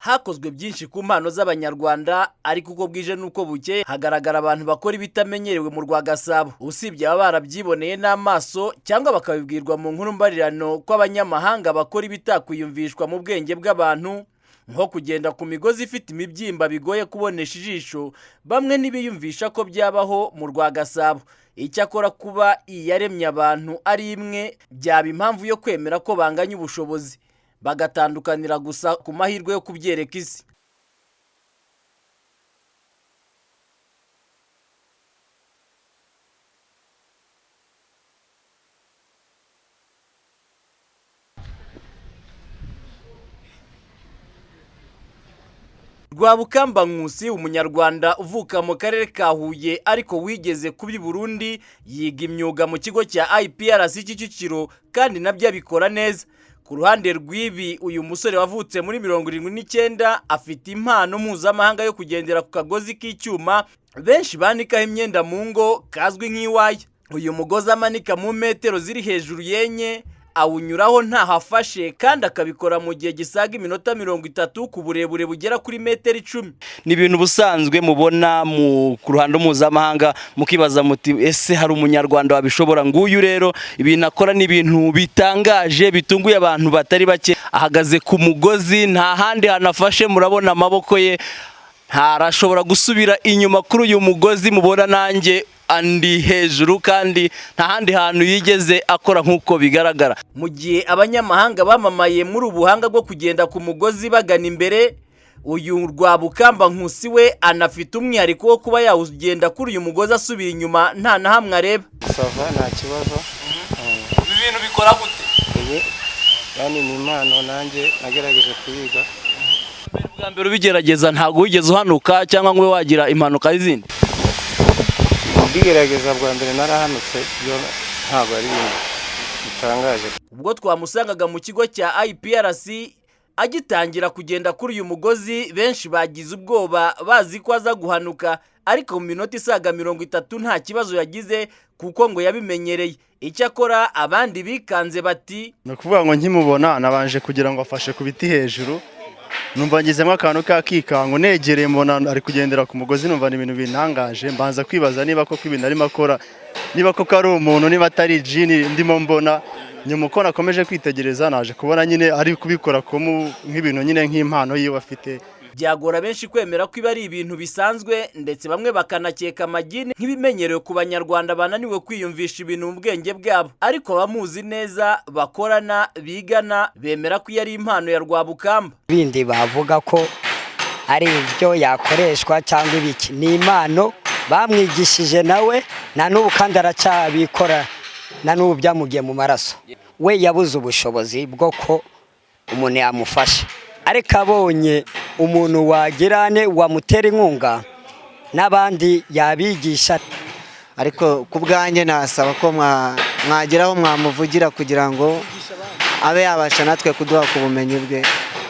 Hakozwe byinshi ku mpano z'Abanyarwanda, ariko uko bwije nuko buke hagaragara abantu bakora ibitamenyerewe mu Rwagasabo. Usibye aba barabyiboneye n'amaso cyangwa bakabibwirwa mu nkuru mbarirano ko abanyamahanga bakora ibitakwiyumvishwa mu bwenge bw'abantu, nko kugenda ku migozi ifite imibyimba bigoye kubonesha ijisho. Bamwe ntibiyumvisha ko byabaho mu Rwagasabo. Icyakora kuba iyaremye abantu ari imwe byaba impamvu yo kwemera ko banganya ubushobozi, bagatandukanira gusa ku mahirwe yo kubyereka isi. Rwabukamba Nkusi, umunyarwanda uvuka mu karere ka Huye ariko wigeze kubi Burundi, yiga imyuga mu kigo cya IPRC Kicukiro kandi nabyo abikora neza. Ku ruhande rw'ibi, uyu musore wavutse muri 79 afite impano mpuzamahanga yo kugendera ku kagozi k'icyuma benshi banikaho imyenda mu ngo kazwi nk'iwaya. Uyu mugozi amanika mu metero ziri hejuru yenye, awunyuraho ntahafashe kandi akabikora mu gihe gisaga iminota 30 ku burebure bugera kuri metero 10. Ni ibintu busanzwe mubona mu ruhando mpuzamahanga, mukibaza muti ese hari umunyarwanda wabishobora? Nguyu rero ibintu akora ni ibintu bitangaje bitunguye abantu batari bake. Ahagaze ku mugozi, nta handi hanafashe, murabona amaboko ye ntarashobora gusubira inyuma kuri uyu mugozi mubona nanjye andi hejuru, kandi nta handi hantu yigeze akora nk'uko bigaragara. Mu gihe abanyamahanga bamamaye muri ubuhanga bwo kugenda ku mugozi bagana imbere, uyu Rwabukamba Nkusi we anafite umwihariko wo kuba yawugenda kuri uyu mugozi asubira inyuma nta na hamwe areba. Sava nta kibazo. Ibi bintu bikora gute? Yani ni impano nanjye nagerageje kuyiga. Bwa mbere ubigerageza ntabwo wigeze uhanuka cyangwa ngo wagira impanuka y'izindi? Bigerageza bwa mbere narahanutse, byo ntabwo ari ibintu bitangaje. Ubwo twamusangaga mu kigo cya IPRC agitangira kugenda kuri uyu mugozi, benshi bagize ubwoba bazi ko aza guhanuka, ariko mu minota isaga 30 nta kibazo yagize kuko ngo yabimenyereye. Icyakora abandi bikanze bati, no kuvuga ngo nkimubona nabanje kugira ngo afashe ku biti hejuru, numva ngizemo akantu kakikango, negereye mbona ari kugendera ku mugozi, numva ni ibintu bintangaje. Mbanza kwibaza niba koko ibintu arimo akora, niba koko ari umuntu, niba atari jini ndimo mbona. Nyuma uko nakomeje kwitegereza naje kubona nyine ari kubikora nk'ibintu nyine nk'impano yiwe afite. Byagora benshi kwemera ko iba ari ibintu bisanzwe, ndetse bamwe bakanakeka amagini nk'ibimenyerewe ku Banyarwanda bananiwe kwiyumvisha ibintu mu bwenge bwabo. Ariko abamuzi neza, bakorana, bigana, bemera ko ari impano ya Rwabukamba. Bindi bavuga ko ari ibyo yakoreshwa cyangwa ibiki, ni impano bamwigishije nawe, na n'ubu kandi aracyabikora, na n'ubu byamugiye mu maraso. We yabuze ubushobozi bwo ko umuntu yamufasha, ariko abonye umuntu wagirane wamutera inkunga n'abandi yabigisha. Ariko ku bwanjye nasaba ko mwageraho mwamuvugira kugira ngo abe yabasha natwe kuduha ku bumenyi bwe,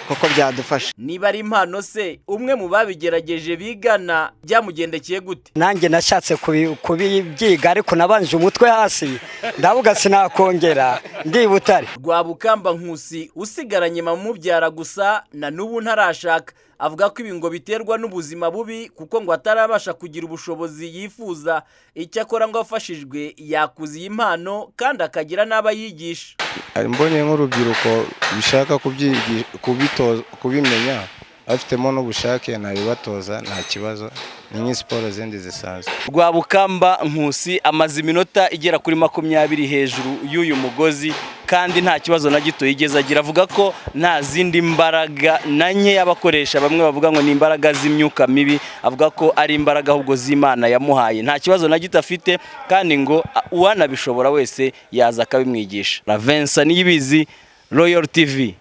kuko byadufasha. Niba ari impano se, umwe mu babigerageje bigana byamugendekeye gute? Nanjye nashatse kubibyiga, ariko nabanje umutwe hasi, ndavuga sinakongera ndi Butare. Rwabukamba Nkusi usigaranye mamubyara gusa na n'ubu ntarashaka, avuga ko ibi ngo biterwa n'ubuzima bubi kuko ngo atarabasha kugira ubushobozi yifuza. Icyakora ngo afashijwe yakuza iyi impano kandi akagira n'aba yigisha. Mbonye nk'urubyiruko bishaka kubimenya, afitemo n'ubushake nabibatoza nta kibazo, ni nk'isiporo zindi zisanzwe. Rwabukamba Nkusi amaze iminota igera kuri 20 hejuru y'uyu mugozi kandi nta kibazo na gito yigeze agira. Avuga ko nta zindi mbaraga na nke y'abakoresha, bamwe bavuga ngo ni imbaraga z'imyuka mibi, avuga ko ari imbaraga ahubwo z'Imana yamuhaye. Nta kibazo na gito afite kandi ngo uwanabishobora wese yaza akabimwigisha. Vincent Niyibizi, Royal TV.